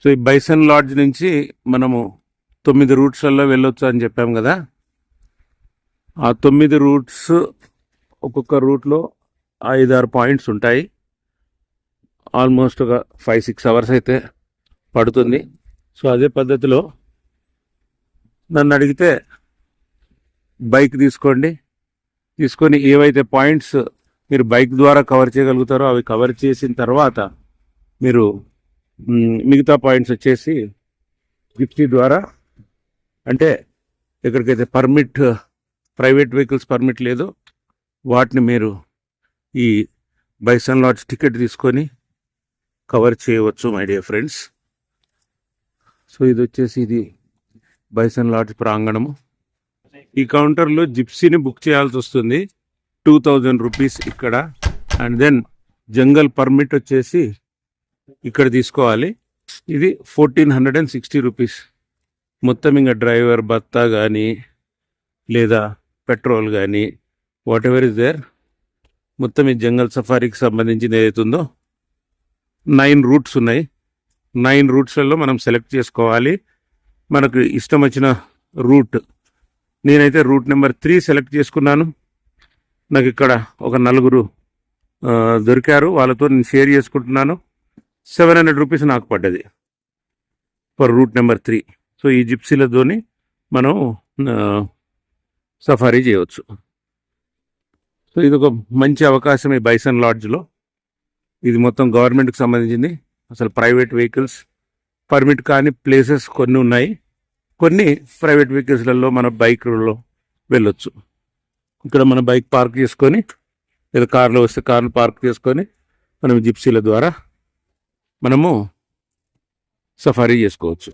So ఈ bison LADS నుంచి మనము 9 రూట్స్లలో వెళ్ళొచ్చు అని చెప్పాం కదా. ఆ 9 రూట్స్ ఒక్కొక్క రూట్లో 5-6 పాయింట్స్ ఉంటాయి. ఆల్మోస్ట్ ఒక 5-6 అవర్స్ అయితే పడుతుంది. సో అదే పద్ధతిలో నన్ను అడిగితే బైక్ తీసుకొని ఏవైతే పాయింట్స్ మీరు బైక్ ద్వారా కవర్ చేయగలుగుతారో అవి కవర్ చేసిన తర్వాత మీరు మిగతా పాయింట్స్ వచ్చేసి జిప్సీ ద్వారా, అంటే ఎక్కడికైతే ప్రైవేట్ వెహికల్స్ పర్మిట్ లేదో వాటిని మీరు ఈ బైసన్ లాడ్జ్ టికెట్ తీసుకొని కవర్ చేయవచ్చు మై డియర్ ఫ్రెండ్స్. సో ఇది బైసన్ లాడ్జ్ ప్రాంగణము. ఈ కౌంటర్లో జిప్సీని బుక్ చేయాల్సి వస్తుంది, 2000 రూపీస్ ఇక్కడ. అండ్ దెన్ జంగల్ పర్మిట్ వచ్చేసి ఇక్కడ తీసుకోవాలి, ఇది 1460 రూపీస్. మొత్తం ఇంకా డ్రైవర్ భత్తా కానీ లేదా పెట్రోల్ కానీ వాట్ ఎవర్ ఇస్ దేర్, మొత్తం ఈ జంగల్ సఫారీకి సంబంధించింది ఏదైతుందో 9 రూట్స్ ఉన్నాయి. 9 రూట్స్లలో మనం సెలెక్ట్ చేసుకోవాలి మనకు ఇష్టం వచ్చిన రూట్. నేనైతే రూట్ నెంబర్ 3 సెలెక్ట్ చేసుకున్నాను. నాకు ఇక్కడ ఒక 4 దొరికారు, వాళ్ళతో నేను షేర్ చేసుకుంటున్నాను. 700 రూపీస్ నాకు పడ్డది ఫర్ రూట్ నెంబర్ 3. సో ఈ జిప్సీలతోని మనం సఫారీ చేయవచ్చు. సో ఇది ఒక మంచి అవకాశం ఈ బైసన్ లాడ్జ్లో. ఇది మొత్తం గవర్నమెంట్కి సంబంధించింది, అసలు ప్రైవేట్ వెహికల్స్ పర్మిట్ కాని ప్లేసెస్ కొన్ని ఉన్నాయి, కొన్ని ప్రైవేట్ వెహికల్స్లలో మన బైక్లో వెళ్ళొచ్చు. ఇక్కడ మన బైక్ పార్క్ చేసుకొని లేదా కార్లో వస్తే కార్ను పార్క్ చేసుకొని మనం జిప్సీల ద్వారా మనము సఫారీ చేసుకోవచ్చు.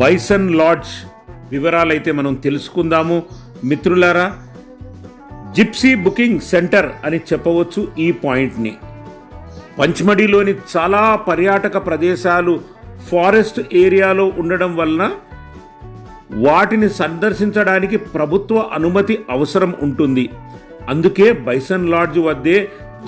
బైసన్ లాడ్జ్ వివరాలైతే మనం తెలుసుకుందాము మిత్రులారా. జిప్సీ బుకింగ్ సెంటర్ అని చెప్పవచ్చు ఈ పాయింట్ని. పంచ్మడీలోని చాలా పర్యాటక ప్రదేశాలు ఫారెస్ట్ ఏరియాలో ఉండడం వలన వాటిని సందర్శించడానికి ప్రభుత్వ అనుమతి అవసరం ఉంటుంది. అందుకే బైసన్ లాడ్జ్ వద్దే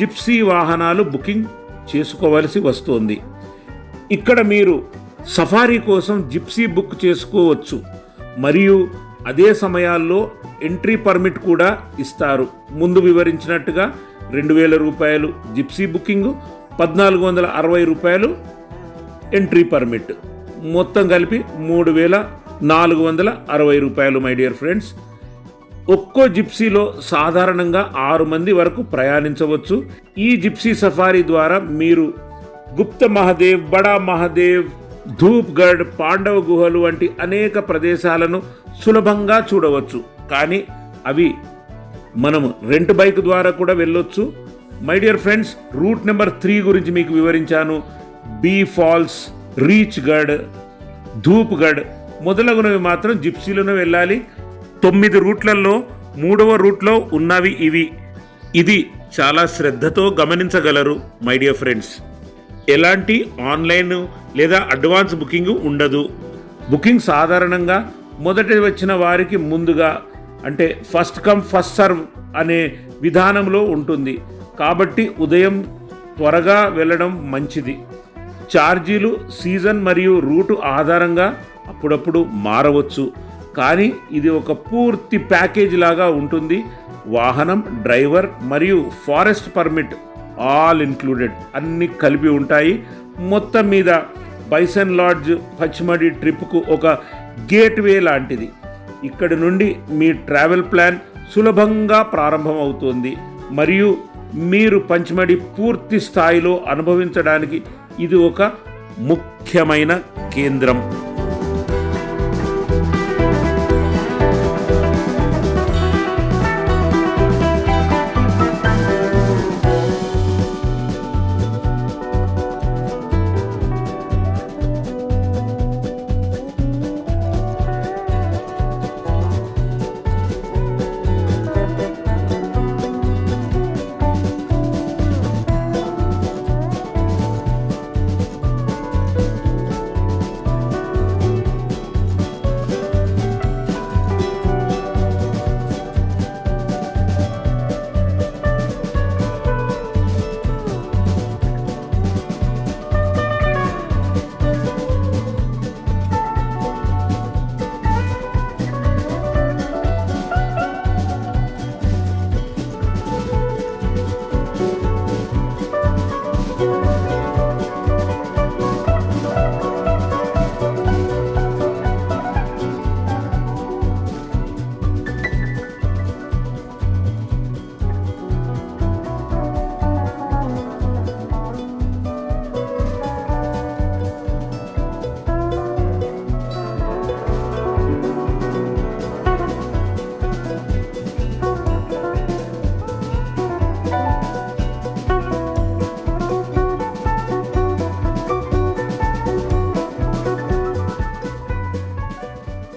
జిప్సీ వాహనాలు బుకింగ్ చేసుకోవలసి వస్తుంది. ఇక్కడ మీరు సఫారీ కోసం జిప్సీ బుక్ చేసుకోవచ్చు మరియు అదే సమయాల్లో ఎంట్రీ పర్మిట్ కూడా ఇస్తారు. ముందు వివరించినట్టుగా 2000 రూపాయలు జిప్సీ బుకింగ్, 1460 రూపాయలు ఎంట్రీ పర్మిట్, మొత్తం కలిపి 3460 రూపాయలు మై డియర్ ఫ్రెండ్స్. ఒక్కో జిప్సీలో సాధారణంగా 6 మంది వరకు ప్రయాణించవచ్చు. ఈ జిప్సీ సఫారీ ద్వారా మీరు గుప్త మహాదేవ్, బడా మహాదేవ్, ధూప్గఢ్, పాండవ గుహలు వంటి అనేక ప్రదేశాలను సులభంగా చూడవచ్చు. కానీ అవి మనము రెంట్ బైక్ ద్వారా కూడా వెళ్ళొచ్చు. My dear friends, route number 3 గురించి మీకు వివరించాను. Bee Falls, Reechgarh, Dhupgarh మొదలగునవి మాత్రం జిప్సీలోనే వెళ్ళాలి. 9 రూట్లలో 3వ రూట్లో ఉన్నవి ఇవి. ఇది చాలా శ్రద్ధతో గమనించగలరు మై డియర్ ఫ్రెండ్స్. ఎలాంటి ఆన్లైన్ లేదా అడ్వాన్స్ బుకింగ్ ఉండదు. బుకింగ్ సాధారణంగా మొదట వచ్చిన వారికి ముందుగా, అంటే ఫస్ట్ కమ్ ఫస్ట్ సర్వ్ అనే విధానంలో ఉంటుంది. కాబట్టి ఉదయం త్వరగా వెళ్ళడం మంచిది. ఛార్జీలు సీజన్ మరియు రూటు ఆధారంగా అప్పుడప్పుడు మారవచ్చు, కానీ ఇది ఒక పూర్తి ప్యాకేజ్ లాగా ఉంటుంది. వాహనం, డ్రైవర్ మరియు ఫారెస్ట్ పర్మిట్ ఆల్ ఇన్క్లూడెడ్, అన్ని కలిపి ఉంటాయి. మొత్తం మీద బైసన్ లాడ్జ్ పచ్మడి ట్రిప్కు ఒక గేట్వే లాంటిది. ఇక్కడి నుండి మీ ట్రావెల్ ప్లాన్ సులభంగా ప్రారంభమవుతుంది మరియు మీరు పంచమడి పూర్తి స్థాయిలో అనుభవించడానికి ఇది ఒక ముఖ్యమైన కేంద్రం.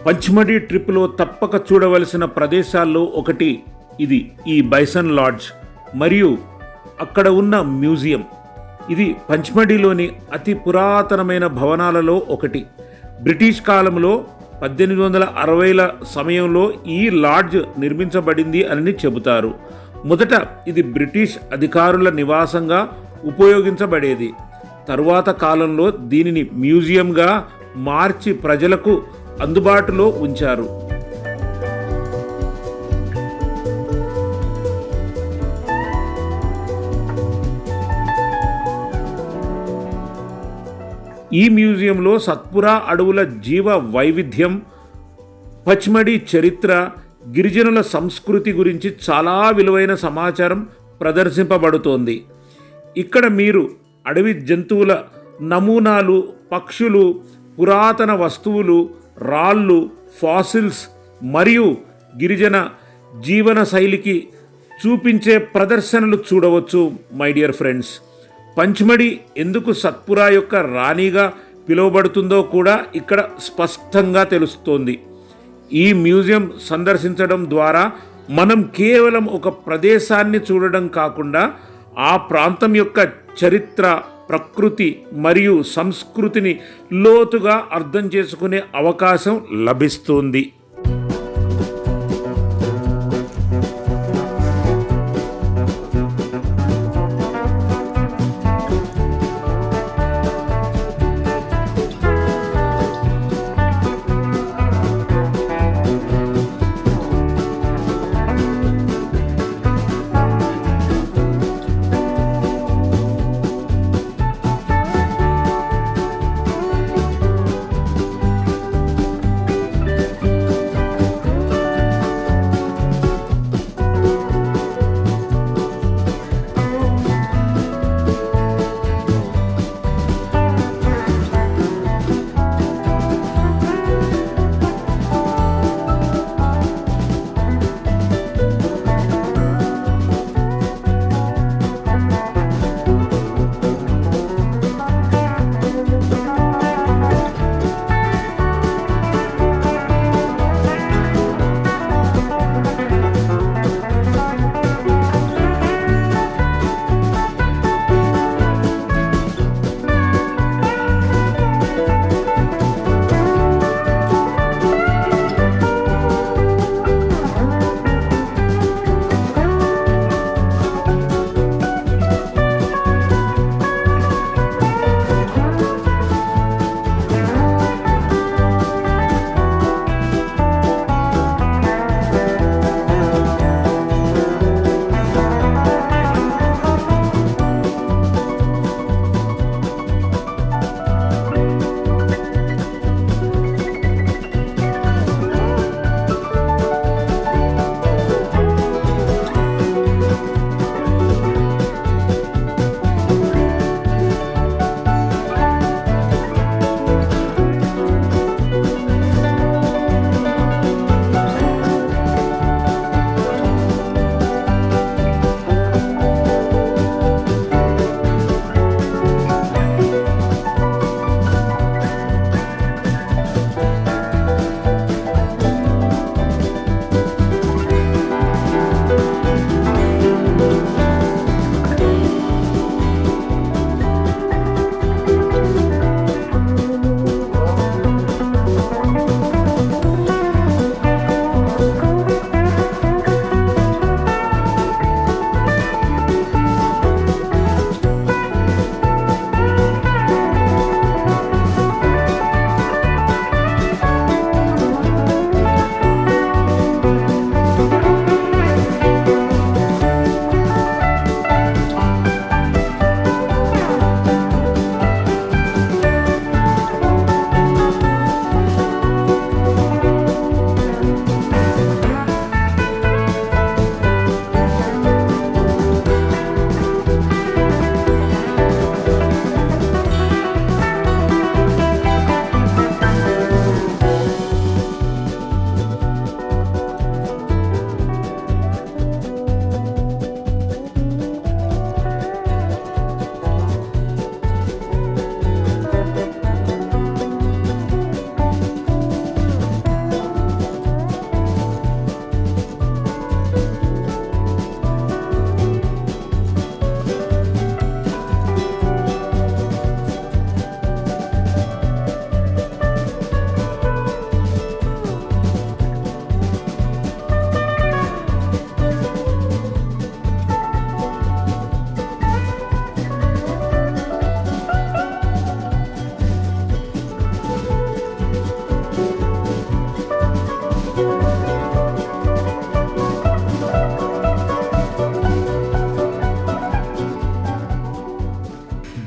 పంచమడి ట్రిప్లో తప్పక చూడవలసిన ప్రదేశాల్లో ఒకటి ఇది, ఈ బైసన్ లాడ్జ్ మరియు అక్కడ ఉన్న మ్యూజియం. ఇది పంచమడిలోని అతి పురాతనమైన భవనాలలో ఒకటి. బ్రిటిష్ కాలంలో 1860ల సమయంలో ఈ లాడ్జ్ నిర్మించబడింది అని చెబుతారు. మొదట ఇది బ్రిటిష్ అధికారుల నివాసంగా ఉపయోగించబడేది. తరువాత కాలంలో దీనిని మ్యూజియంగా మార్చి ప్రజలకు అందుబాటులో ఉంచారు. ఈ మ్యూజియంలో సత్పురా అడవుల జీవ వైవిధ్యం, పచ్మడి చరిత్ర, గిరిజనుల సంస్కృతి గురించి చాలా విలువైన సమాచారం ప్రదర్శింపబడుతోంది. ఇక్కడ మీరు అడవి జంతువుల నమూనాలు, పక్షులు, పురాతన వస్తువులు, రాళ్ళు, ఫాసిల్స్ మరియు గిరిజన జీవన శైలికి చూపించే ప్రదర్శనలు చూడవచ్చు. మై డియర్ ఫ్రెండ్స్, పంచమడి ఎందుకు సత్పురా యొక్క రాణిగా పిలువబడుతుందో కూడా ఇక్కడ స్పష్టంగా తెలుస్తోంది. ఈ మ్యూజియం సందర్శించడం ద్వారా మనం కేవలం ఒక ప్రదేశాన్ని చూడడం కాకుండా ఆ ప్రాంతం యొక్క చరిత్ర, ప్రకృతి మరియు సంస్కృతిని లోతుగా అర్థం చేసుకునే అవకాశం లభిస్తుంది.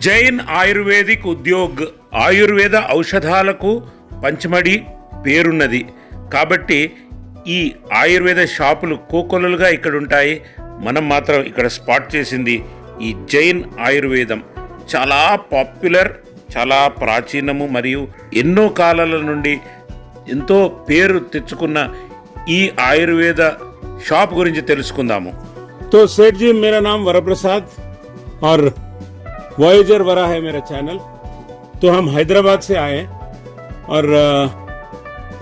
జైన్ ఆయుర్వేదిక్ ఉద్యోగ్. ఆయుర్వేద ఔషధాలకు పంచమడి పేరున్నది కాబట్టి ఈ ఆయుర్వేద షాపులు కోకొల్లలుగా ఇక్కడ ఉంటాయి. మనం మాత్రం ఇక్కడ స్పాట్ చేసింది ఈ జైన్ ఆయుర్వేదం. చాలా పాపులర్, చాలా ప్రాచీనము మరియు ఎన్నో కాలాల నుండి ఎంతో పేరు తెచ్చుకున్న ఈ ఆయుర్వేద షాప్ గురించి తెలుసుకుందాము. तो सेठ जी, मेरा नाम वरप्रसाद और वॉयेजर वरा है मेरा चैनल. तो हम हैदराबाद से आए और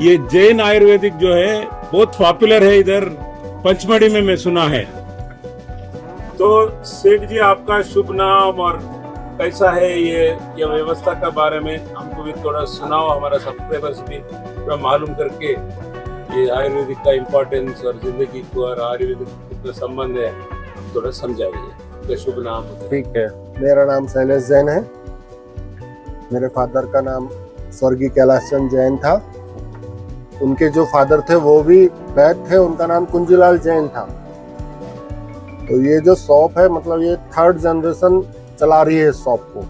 ये जैन आयुर्वेदिक जो है बहुत पॉपुलर है इधर पंचमढ़ी में, मैं सुना है. तो सेठ जी, आपका शुभ नाम और कैसा है ये व्यवस्था का बारे में हमको भी थोड़ा सुनाओ. हमारा सब्सक्राइबर्स भी थोड़ा मालूम करके ये आयुर्वेदिक का इम्पोर्टेंस और जिंदगी को और आयुर्वेदिक का संबंध है थोड़ा समझाइए. आपका शुभ नाम. ठीक है, मेरा नाम शैलेश जैन है. मेरे फादर का नाम स्वर्गीय कैलाश चंद जैन था. उनके जो फादर थे वो भी वैद्य थे, उनका नाम कुंजीलाल जैन था. तो ये जो शॉप है, मतलब ये 3rd जनरेशन चला रही है इस शॉप को.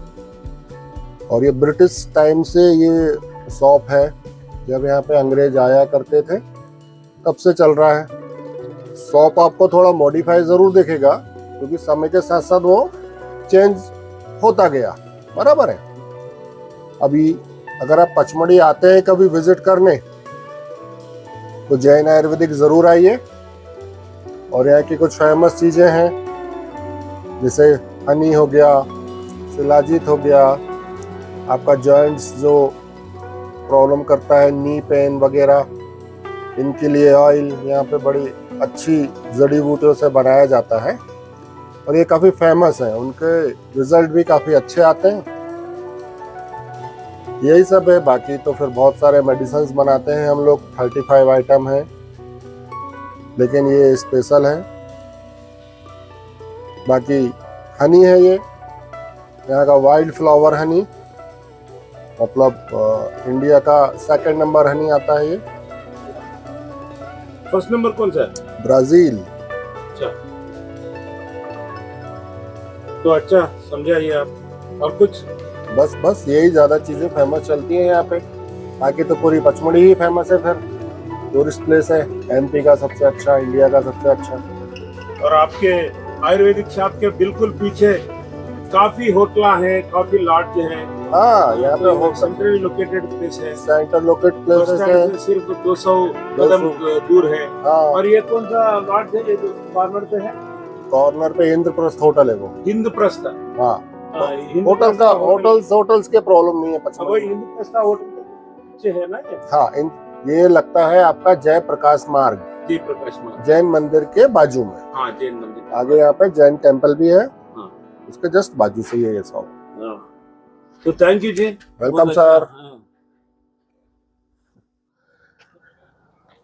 और ये ब्रिटिश टाइम से ये शॉप है. जब यहाँ पे अंग्रेज आया करते थे तब से चल रहा है. शॉप आपको थोड़ा मॉडिफाई जरूर दिखेगा क्योंकि समय के साथ साथ वो चेंज होता गया. बराबर है. अभी अगर आप पचमढ़ी आते हैं कभी विजिट करने तो जैन आयुर्वेदिक जरूर आइए. और यहाँ की कुछ फेमस चीजें हैं जैसे हनी हो गया, शिलाजीत हो गया. आपका जॉइंट्स जो प्रॉब्लम करता है, नी पेन वगैरह, इनके लिए ऑयल यहाँ पे बड़ी अच्छी जड़ी बूटियों से बनाया जाता है और ये काफ़ी फेमस है. उनके रिजल्ट भी काफ़ी अच्छे आते हैं. यही सब है. बाकी तो फिर बहुत सारे मेडिसिन बनाते हैं हम लोग. 35 आइटम है, लेकिन ये स्पेशल है. बाकी हनी है, ये यहाँ का वाइल्ड फ्लावर हनी, मतलब इंडिया का 2nd नंबर हनी आता है. ये 1st नंबर कौन सा है? ब्राजील. अच्छा, तो अच्छा समझाइए आप. और कुछ? बस यही ज्यादा चीजें फेमस चलती हैं यहाँ पे. बाकी तो पूरी पचमढ़ी ही फेमस है. फिर टूरिस्ट प्लेस है, MP का सबसे अच्छा, इंडिया का सबसे अच्छा. और आपके आयुर्वेदिक शॉप के बिल्कुल पीछे काफी होटल हैं, काफी लॉज हैं. हाँ, यहाँ पे सेंट्रली लोकेटेड प्लेस है. सेंटर लोकेट प्लेसेस है. सिर्फ 200 कदम दूर है. हाँ. और ये कौन सा लॉज है? ये जो कॉर्नर पे है, कॉर्नर पे इंद्रप्रस्थ होटल है वो. इंद्रप्रस्थ. हाँ. होटल्स के प्रॉब्लम नहीं है पचमढ़ी. इंद्रप्रस्थ होटल है ना ये? हाँ, ये लगता है आपका जय प्रकाश मार्ग. जय प्रकाश मार्ग जैन मंदिर के बाजू में. हाँ, जैन मंदिर आगे यहाँ पे जैन टेम्पल भी है. हाँ. उसके जस्ट बाजू से ही है ये शॉप. तो थैंक यू जी. Welcome sir.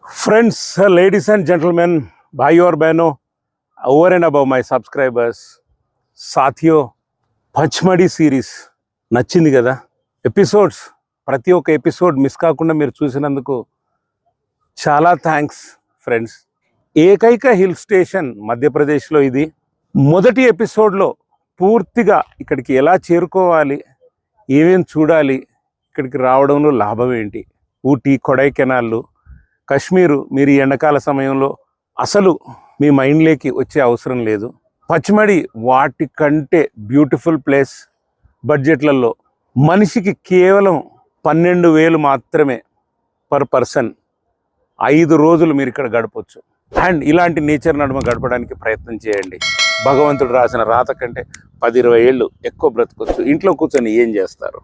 Friends, ladies and gentleman, भाई और बहनों, over and above my subscribers, సాథియో, పచ్మడి సిరీస్ నచ్చింది కదా? ఎపిసోడ్స్, ప్రతి ఒక్క ఎపిసోడ్ మిస్ కాకుండా మీరు చూసినందుకు చాలా థ్యాంక్స్ ఫ్రెండ్స్. ఏకైక హిల్ స్టేషన్ మధ్యప్రదేశ్లో ఇది. మొదటి ఎపిసోడ్లో పూర్తిగా ఇక్కడికి ఎలా చేరుకోవాలి, ఏమేం చూడాలి, ఇక్కడికి రావడంలో లాభం ఏంటి, ఊటీ, కొడైకెనాల్, కాశ్మీరు మీరు ఈ ఎండాకాల సమయంలో అసలు మీ మైండ్లోకి వచ్చే అవసరం లేదు. పచ్మడి వాటికంటే బ్యూటిఫుల్ ప్లేస్. బడ్జెట్లలో మనిషికి కేవలం 12,000 మాత్రమే పర్ పర్సన్. 5 రోజులు మీరు ఇక్కడ గడపచ్చు. అండ్ ఇలాంటి నేచర్ నడుమ గడపడానికి ప్రయత్నం చేయండి. భగవంతుడు రాసిన రాత కంటే 10-20 ఏళ్ళు ఎక్కువ బ్రతకొచ్చు. ఇంట్లో కూర్చొని ఏం చేస్తారు?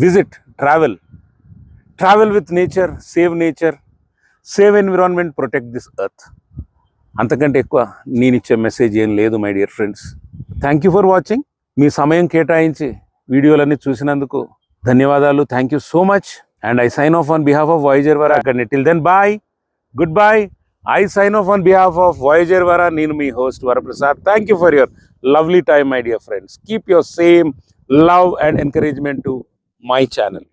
Visit, travel with nature, save environment, protect this earth. అంతకంటే ఎక్కువ నేను ఇచ్చే మెసేజ్ ఏం లేదు my dear friends. Thank you for watching. మీ సమయం కేటాయించి వీడియోలన్నీ చూసినందుకు ధన్యవాదాలు. Thank you so much. And I sign off on behalf of Voyager Vara. Till then bye, good bye. I sign off on behalf of Voyager Vara. Nenu me host Varaprasad. Thank you for your lovely time, my dear friends. Keep your same love and encouragement to my channel.